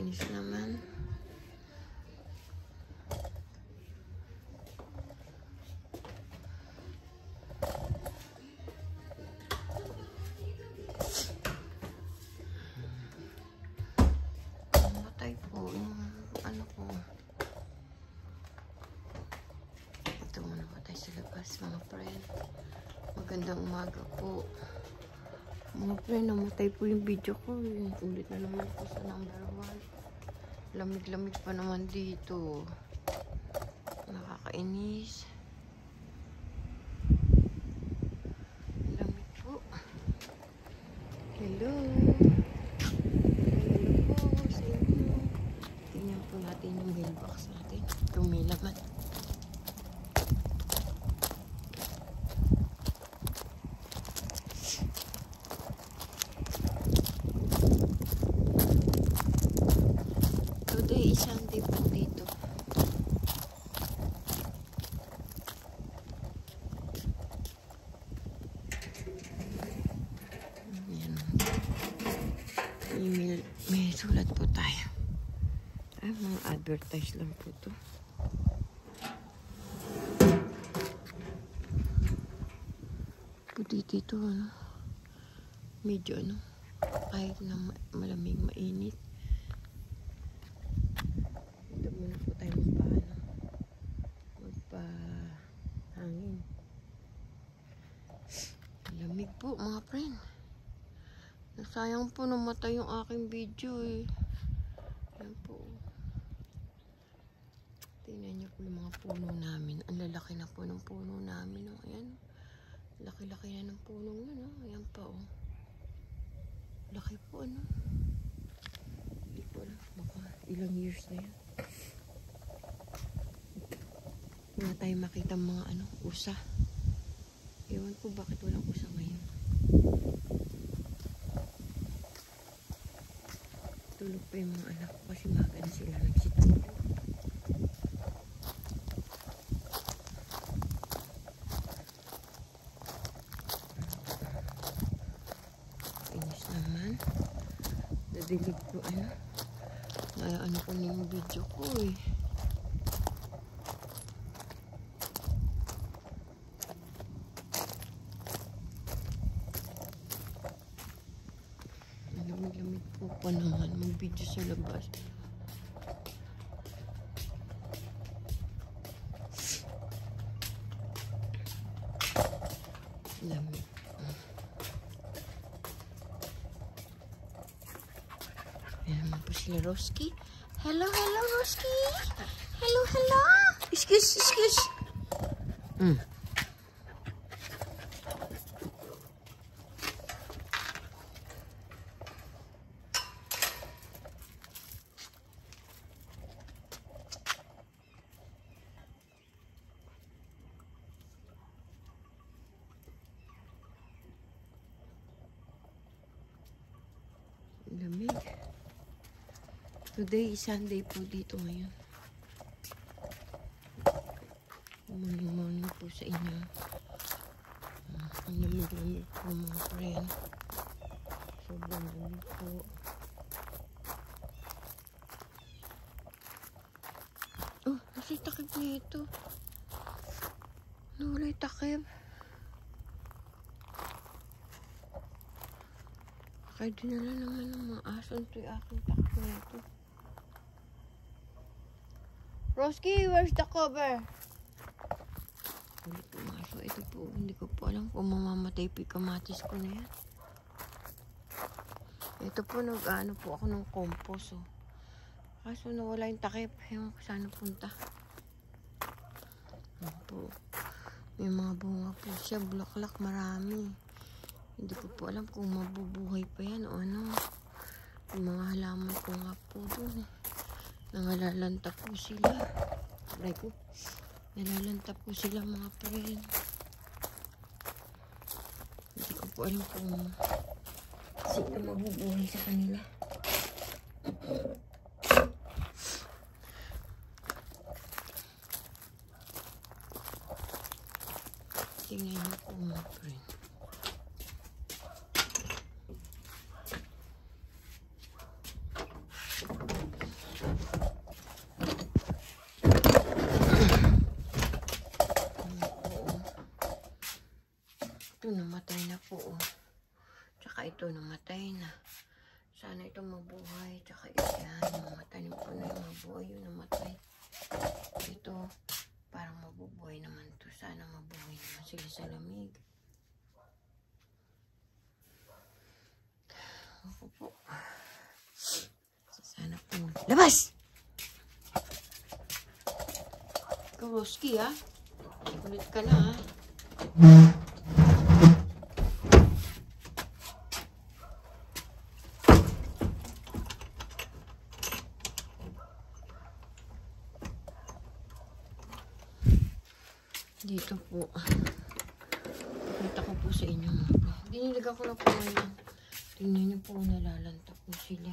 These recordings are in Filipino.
Nakakainis naman. Matay po yung ano ko. Ito muna matay sa labas mga friend. Magandang umaga po. Mga friend, namatay po yung video ko. Ulit na naman po sa number 1. Lamig-lamig pa naman dito. Nakakainis. Lamig po. Hello. Hello po sa inyo. Tingnan po natin yung mailbox natin. Tumilaman. Today is Sunday po dito. Ayan. Email. May sulat po tayo. Ay, mga advertise lang po to. Puti dito, ano? Medyo, ano? Kahit na malamig, mainit. Muna po tayo magpa-hangin. Lamig po mga friend. Nasayang po namatay yung aking video eh. Ayan po. Tingnan niyo po yung mga puno namin. Ang lalaki na po ng puno namin. Oh. Ayan. Laki-laki na ng puno yun. Oh. Ayan pa oh. Laki po ano. Hindi po alam. Baka ilang years na yan. Wala tayong makita mga ano, usa. Ewan ko bakit walang usa ngayon. Tulog pa yung mga anak ko kasi maga na sila nagsitulog. Inis naman. Nadilig ko ano. Ano ko na yung video ko eh. Lamig-lamig po pa naman mag-video sa labas. Lamig. Ayan naman po sila Roski. Hello, hello Roski. Hello, hello. Excuse. Lamig. Today is Sunday po dito ngayon. Morning po sa inyo. Ang lamig-lamig po mga friend. Sobrang lamig po. Oh, nasa yung takip niya ito. Nawala yung takip. Kaya dinala naman ng mga aso. Ito yung aking takip na ito. Roski, where's the cover? Ulit yung aso. Ito po, hindi ko po alam kung mamamatay po yung kamatis ko na yan. Ito po, nag-ano po ako ng compost. Oh. Kaso nawala yung takip. Ewan ko saan punta. Ano po. May mga bunga po siya. Bulaklak marami. Hindi ko po alam kung mabubuhay pa yan o ano. Yung mga halaman ko nga po doon. Nangalalanta po sila. Aray ko. Nalalanta po sila mga friend. Hindi ko po alam kung sino mabubuhay sa kanila. Tingnan niyo po mga friend. Ito namatay na po. Oh. Tsaka ito namatay na. Sana ito mabuhay. Tsaka yan, namatay po na yung mabuhay. Yung namatay. Ito, parang mabubuhay naman to. Sana mabuhay naman sila sa lamig. Ako po. Sana po. Labas! Karoski, ha? Ulit ka na, ha? Dito po. Pakita ko po sa inyo. Diniligan ko na po ngayon. Tingnan niyo po, nalalanta po sila.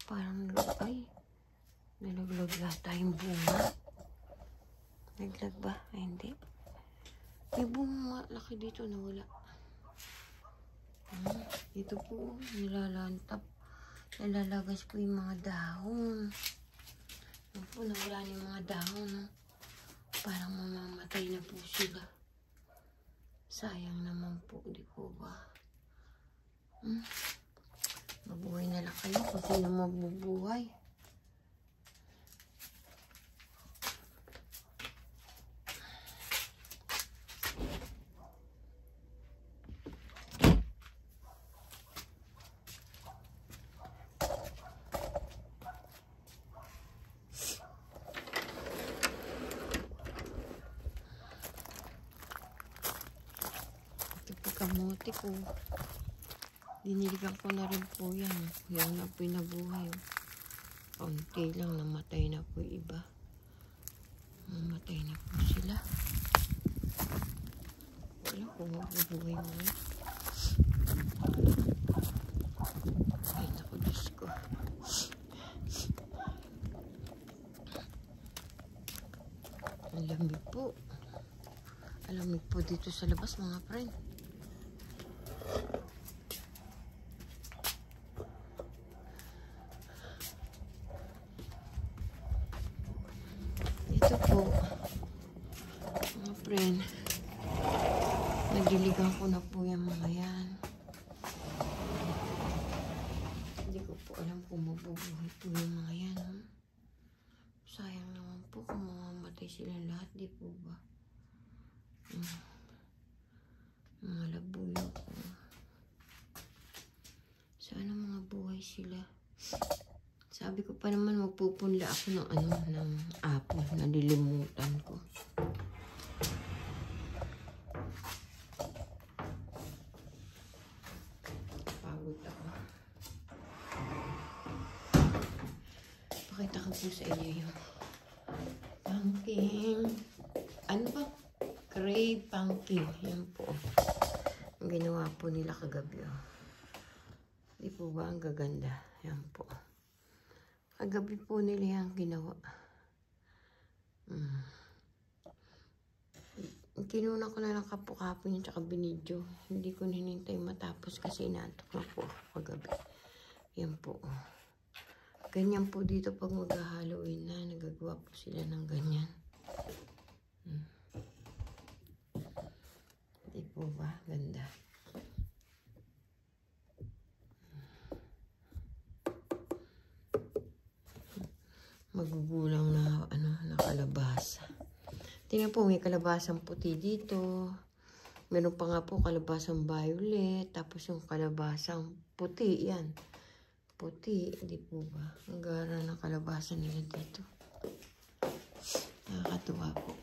Parang, ay, nalaglag yata yung bunga. Naglag ba? Ay, hindi. May bunga laki dito na wala. Dito po, nilalantap. Nalalagas po yung mga dahon. Yan po, nawala na yung mga dahon. Parang mamamatay na po sila. Sayang naman po, di po ba? Mabuhay na lang kayo kung sino mabubuhay. Kamote ko. Diniligan ko na rin po yan. Yan na po yung nabuhay. Kaunti lang. Namatay na po yung iba. Namatay na po sila. Wala po mabubuhay mo. Ay, naku, Diyos ko. Ang lamig po. Alamig po dito sa labas, mga friend. Ito po, mga friend, nagdiligan ko na po yung mga yan. Hindi ko po alam kung mabubuhay po yung mga yan. Sayang naman po kung mamamatay sila lahat, di po ba? Mga labuyo ko. Sana mga buhay sila. Sabi ko pa naman magpupunla ako ng ng apple. Nalilimutan ko. Pagod ako. Pakita ko po sa inyo yung pumpkin. Ano ba? Crave pumpkin. Yan po. Ang ginawa po nila kagabi. Oh. Di po ba ang gaganda? Yan po. Kagabi po nila yung ginawa. Kinuna ko na lang kapukapon yun tsaka binidyo. Hindi ko hinintay matapos kasi inaantok na po kagabi. Yan po. Ganyan po dito pag mag-Halloween na. Nagagawa po sila ng ganyan. Di po ba? Ganda. Magugulang na na kalabasa. Tingnan po, may kalabasang puti dito. Meron pa nga po kalabasang violet. Tapos yung kalabasang puti, yan. Puti, di po ba? Ang gara ng kalabasa nila dito. Nakakatuwa po.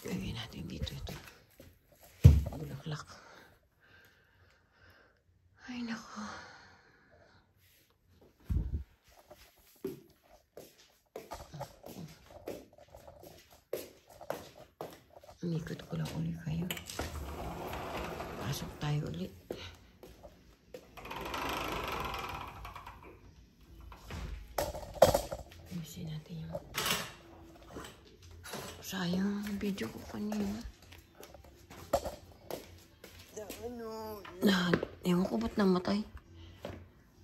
Lagyan natin dito ito. Bulaklak. Ay, nako. Umikot ko lang ulit kayo. Pasok tayo ulit. Ayusin natin yung Sayang yung video ko kanina. Ewan ko ba't namatay.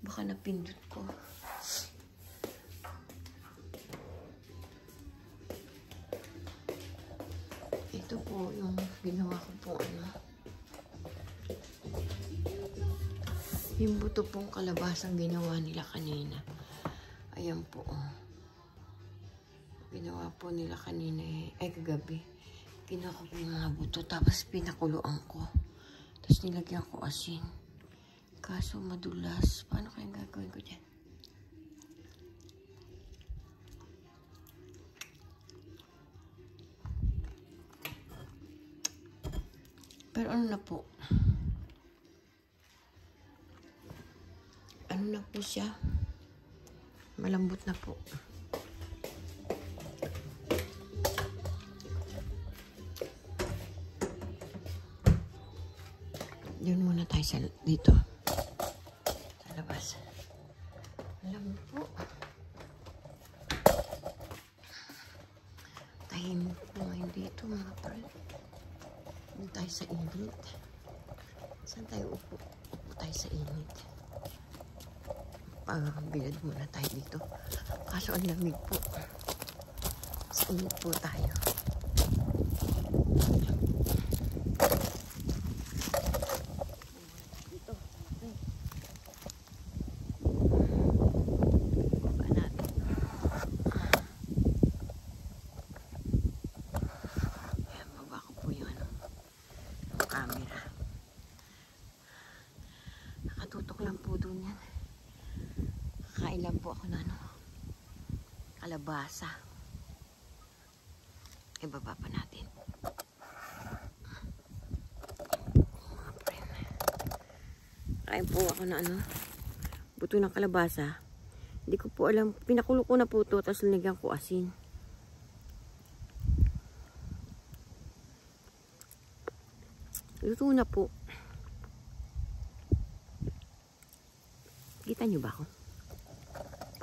Baka napindot ko. Ito po yung ginawa ko po yung buto pong kalabasang ginawa nila kanina. Ayan po. Ginawa po nila kanina ay kagabi. Ginawa ko po yung mga buto tapos pinakuluan ko. Tapos nilagyan ko asin. Kaso madulas. Paano kayang gagawin ko dyan? Pero ano na po? Ano na po siya? Malambot na po. Diyan muna tayo dito. Sa labas. Malambot po. Tahimik po ngayon dito mga friend. Doon tayo sa init. Saan tayo upo? Upo tayo sa init. Pagbilad muna tayo dito. Kaso ang lamig po. Sa init po tayo. Dito. Baba natin. Ayan, baba ko po yung camera. Nakatutok lang po doon yan. Kain lang po ako na kalabasa. Ibaba pa natin. Kain po ako na buto ng kalabasa. Hindi ko po alam. Pinakulo ko na po ito. Tapos linagyan ko asin. Luto na po. Kita nyo ba ako?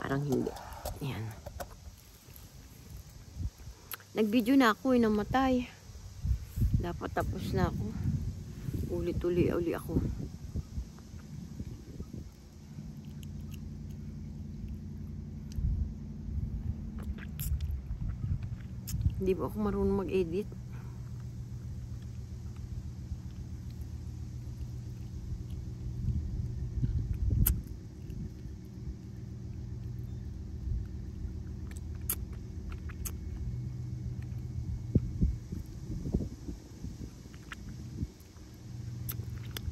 Parang hindi. Ayan. Nag-video na ako, namatay. Dapat tapos na ako. Ulit-uli ako. Hindi ba ako marunong mag-edit?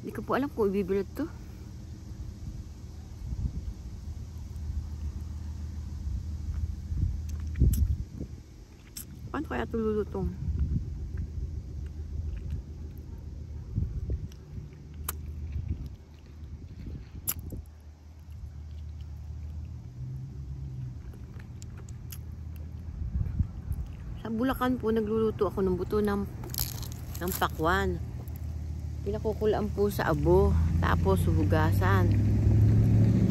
Hindi ko po alam kung ibibilad to. Paano kaya ito lulutong? Sa Bulacan po nagluluto ako ng buto ng pakwan. Pinakukulaan po sa abo. Tapos hugasan.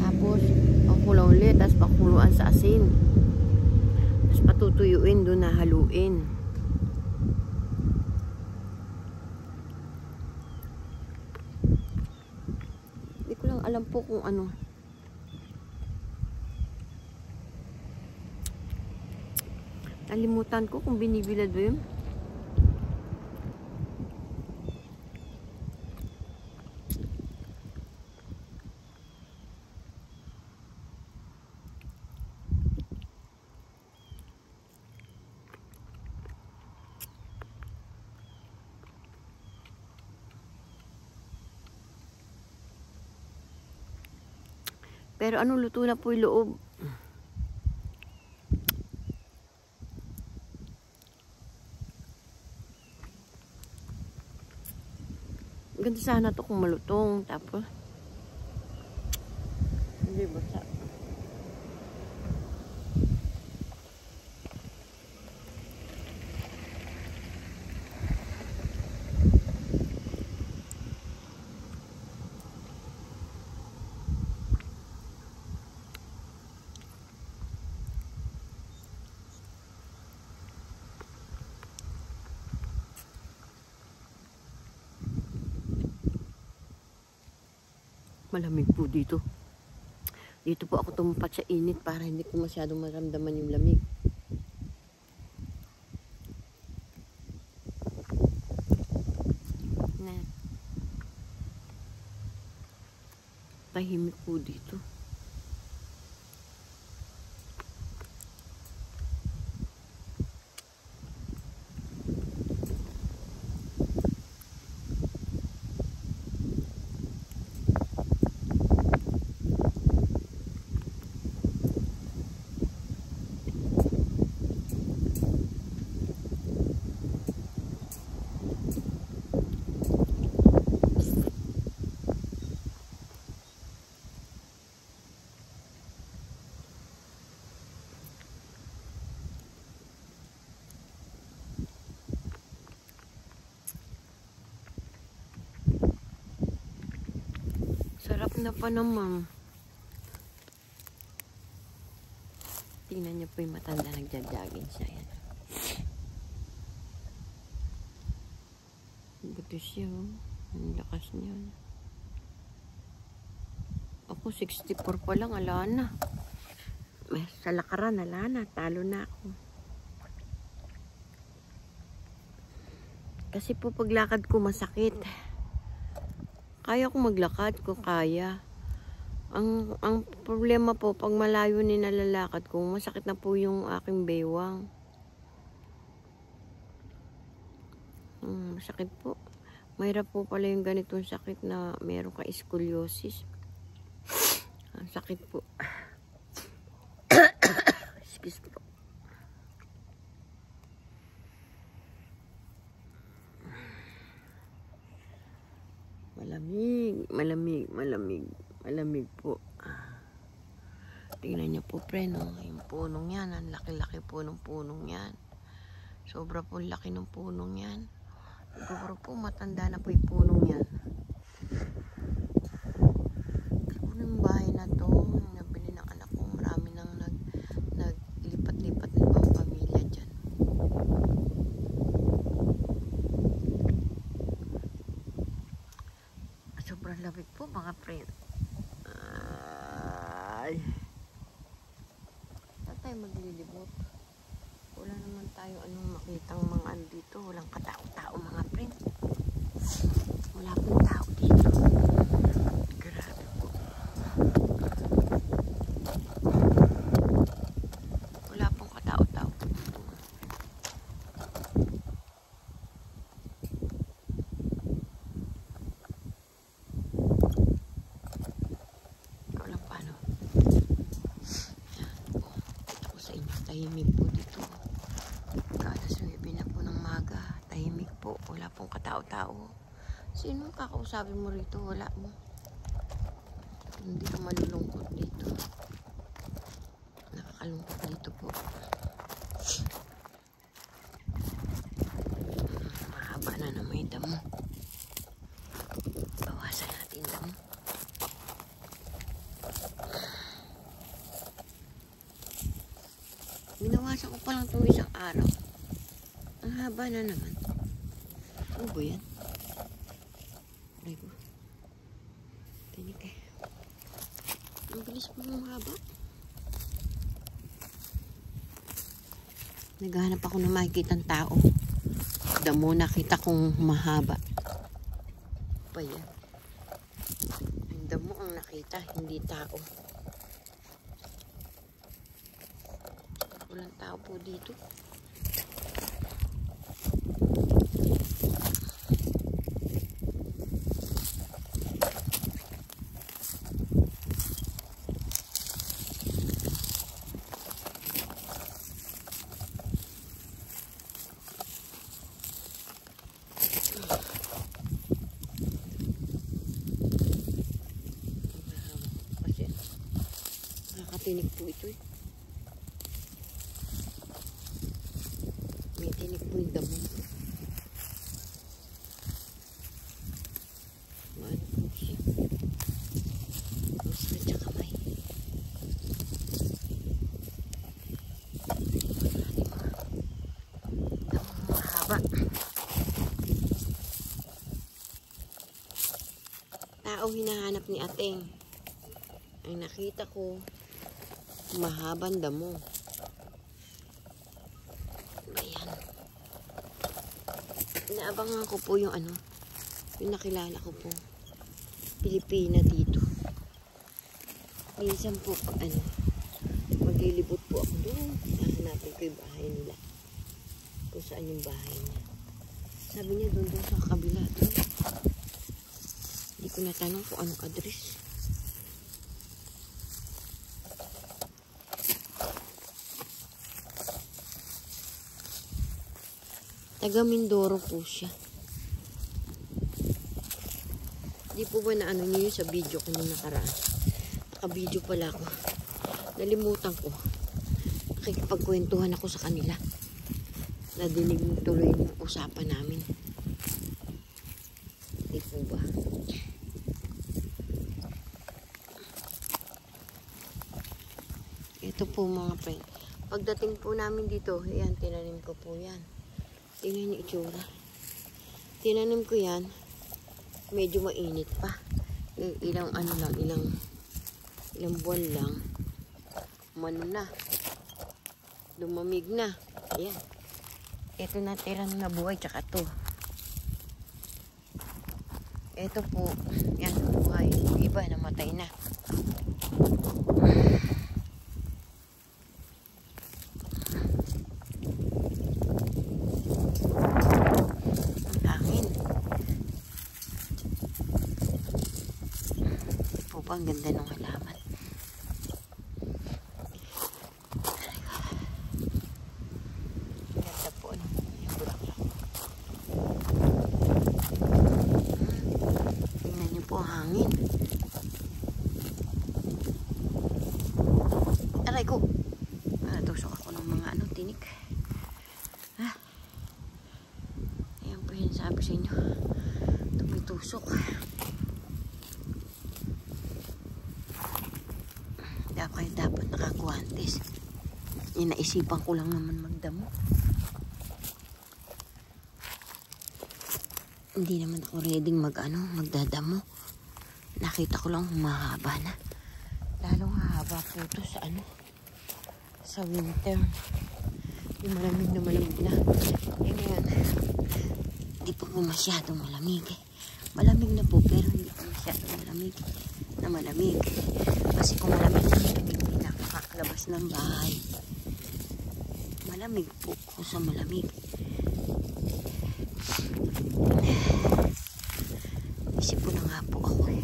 Tapos pakulang ulit. Tapos pakuluan sa asin. Tapos patutuyuin doon na haluin. Hindi ko lang alam po kung ano. Nalimutan ko kung binibilad ba yun. Pero ano, luto na po yung loob. Ganda sana to kung malutong. Tapos hindi basta. Malamig po dito. Dito po ako tumumpat sa init para hindi ko masyadong maramdaman yung lamig. Tahimik po dito. Sarap na pa naman. Tingnan niyo po yung matanda, nagja-jogging siya. Yan. Buto siya, oh. Ang lakas niya. Ako, 64 pa lang, ala na. Sa lakaran, ala na. Talo na ako. Kasi po paglakad ko masakit. Kaya ko maglakad ko, kaya. Ang problema po, pag malayo nilalakad ko, masakit na po yung aking baywang. Masakit po. Mahirap po pala yung ganitong sakit na meron ka scoliosis. Ang sakit po. Excuse po. Malamig po. Tingnan niyo po, pre, no? Yung punong yan, ang laki-laki po ng punong yan. Sobra po laki ng punong yan. Siguro po, matanda na po yung punong yan. Siguro yung bahay na to, nabili ng anak ko, marami nang naglipat-lipat ng ibang pamilya dyan. Sobrang lamig po, mga friend. Saan tayo maglilibot? Wala naman tayo anong makitang mga dito. Walang katao-tao, mga friend. Wala pong tao dito. Grabe po. Wala pong katao-tao. Tahimik po dito. Alas 9 na po ng maga. Tahimik po. Wala pong katao-tao. Sino kakausapin mo rito? Wala mo. Hindi ka malulungkot dito. Nakakalungkot dito po. Mahaba na naman yung damo. Bawasan natin damo. Binawasan ko pa lang itong isang araw. Ang haba na naman. Ano ba yan? Aray ko. Tinig eh. Ang bilis mo mahaba. Naghahanap ako ng makikitang tao. Damo nakita kong mahaba. Pa yan. Ang damo ang nakita, hindi tao. Walang tao po dito. Kasi nakakatinig po ito eh. May tinig po yung damo. Ano po siya? Gusto siya kamay. Damo mahaba. tao hinahanap ni Ateng. Ang nakita ko, mahabang damo. Ayan. Inaabangan ko po yung ano, yung nakilala ko po. Pilipina dito. Minsan po pag ano, maglilibot po ako doon. Hahanapin ko yung bahay nila. Kung saan yung bahay niya. Sabi niya doon sa kabila doon. Hindi ko natanong kung anong address. Taga Mindoro po siya. Di po ba na ano niyo sa video ko nung nakaraan? Naka-video pala ako. Nalimutan ko. Nakikipagkwentuhan ako sa kanila. Nadinig tuloy yung usapan namin. Di po ba? Ito po mga friend. Pagdating po namin dito, ayan, tinanim ko po yan. Tingnan yung itsura. Tinanim ko yan. Medyo mainit pa. Ilang ano lang, ilang buwan lang. Mano na. Lumamig na. Ayan. Ito natira na buhay, tsaka to. Ito po, yan, buhay. Yung iba, namatay na. Ang hangin. Ito po ba, ang ganda ng halaman. Hangin. Aray ko. Tusok ako ng mga ano, tinik. Ayan po yun sabi sa inyo. Tumitusok. Dapat nakaguantes. Naisipan ko lang naman magdamo. Hindi naman ako ready magdadamo. Nakita ko lang humahaba na. Lalong hahaba po ito sa ano, sa winter. Yung malamig na. Eh ngayon, hindi po masyadong malamig. Malamig na po, pero hindi po masyadong malamig. Kasi kung malamig na, hindi nakakalabas ng bahay. Malamig po kung sa malamig. Isip ko na nga po ako eh.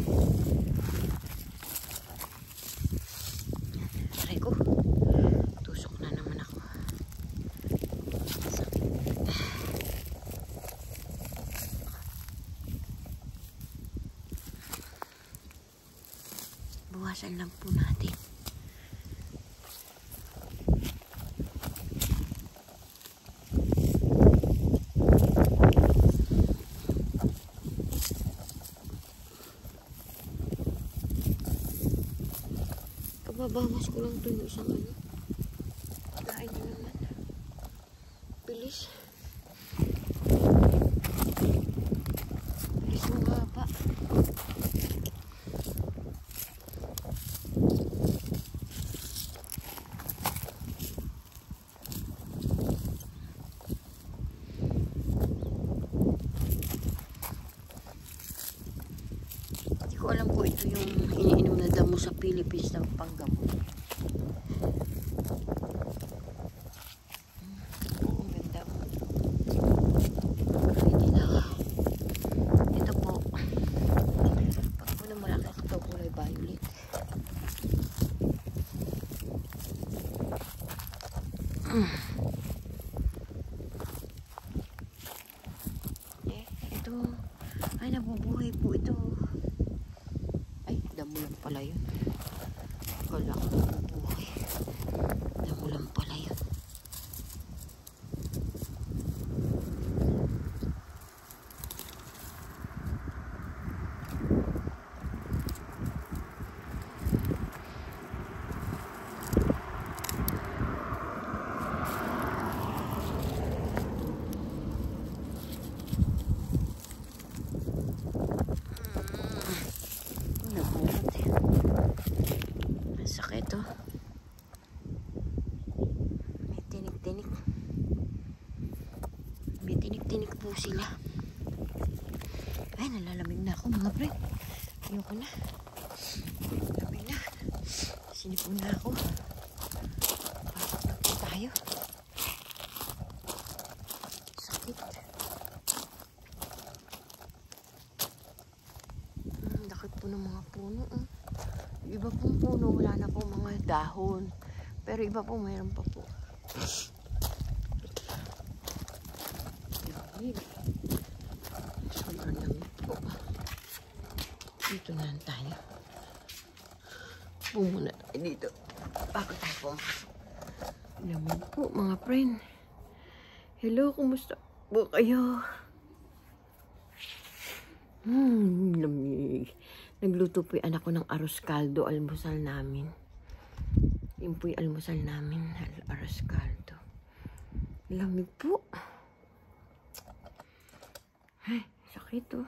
Aray ko. Tusok na naman ako. Bawasan lang po natin. Babawas ko lang ito yung isang ano. Kain na naman. Bilis. Bilis mo haba. Hindi ko alam po ito yung iniinom na damo sa Philippines ng panggamot. Ang ganda. Ready na. Ito po. Pag po na malaki ito kulay violet. Ito. Ay, nabubuhay po ito. Ay, damo lang pala yun. Akala ko nabubuhay. Damo lang pala yun. po sila. Ay, nalalamig na ako mga pre. Ayoko na. Lamig na. Sinipon na ako. Pasok na po tayo. Sakit. Dakit po ng mga puno. Iba pong puno, wala na po mga dahon. Pero iba po, mayroon pa po. Sobrang lamig po. Dito na lang tayo. Pumuna tayo dito. Bago tayo pumasok. Lamig po mga friend. Hello, kumusta po kayo? Lamig. Nagluto po yung anak ko ng arroz caldo, almusal namin. Yun po yung almusal namin, arroz caldo. Lamig po. Ay, sakit oh.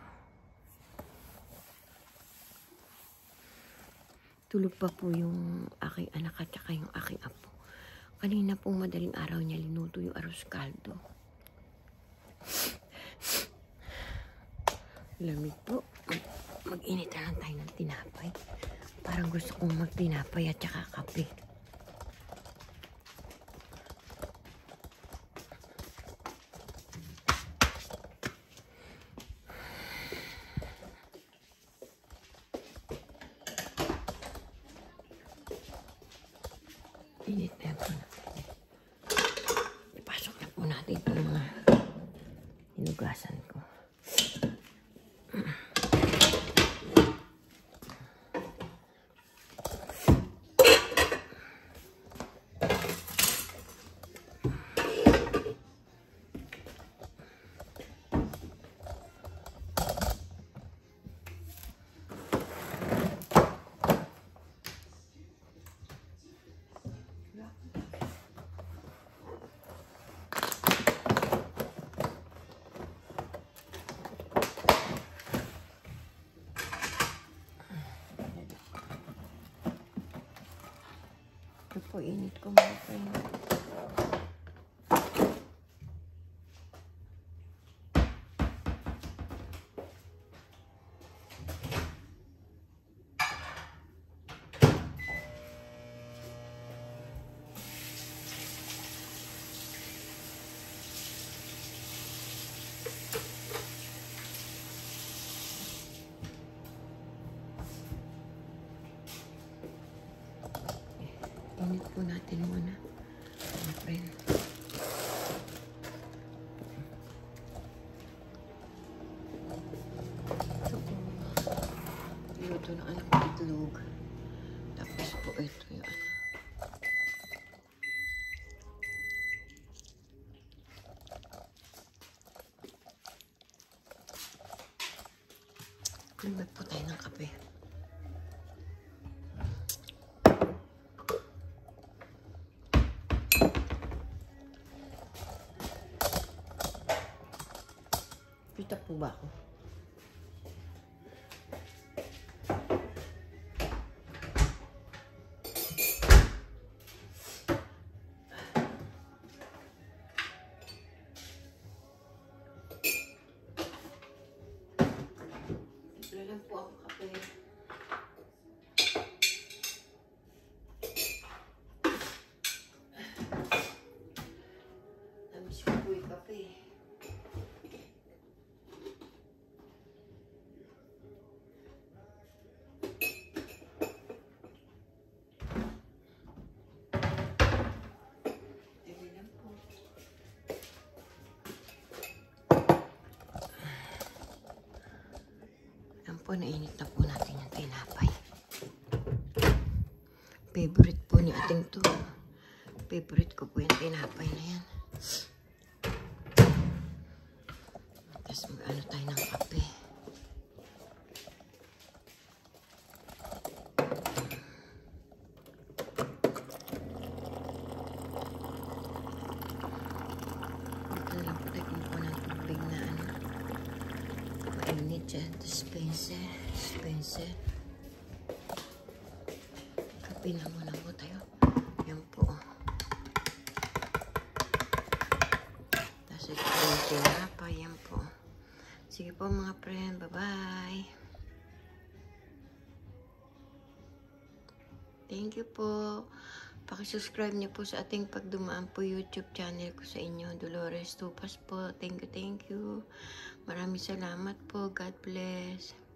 Tulog pa po yung aking anak at saka yung aking apo. Kanina pong madaling araw niya linuto yung arroz caldo. Lamig po. Mag-init na lang tayo ng tinapay. Parang gusto kong magtinapay at saka kape. Init na po natin. Ipasok na po natin itong mga hinugasan ko. Ito po, init ko mga friend. Init po natin muna, mga friend. Ito po, luto ng anak ko itlog. Tapos po ito yung ano. Lumat po tayo ng kape. Kita po ba ako? Wala lang po ako kape. Tamis ko po yung kape. Nainit na po natin yung tinapay. Favorite po ni ating to. Favorite ko po yung tinapay na yan. Tapos mag-ano tayo ng kape. Dito lang po tayo kumuha ng tubig na ano. Mainit dyan. Dispenser. Kape na muna po tayo. Yan po. Tapos ito yung tinapay. Yan po. po mga friend. Bye-bye. Thank you po. Pakisubscribe niyo po sa ating pagdumaan po YouTube channel ko sa inyo. Dolores Tupas po. Thank you, thank you. Maraming salamat po. God bless.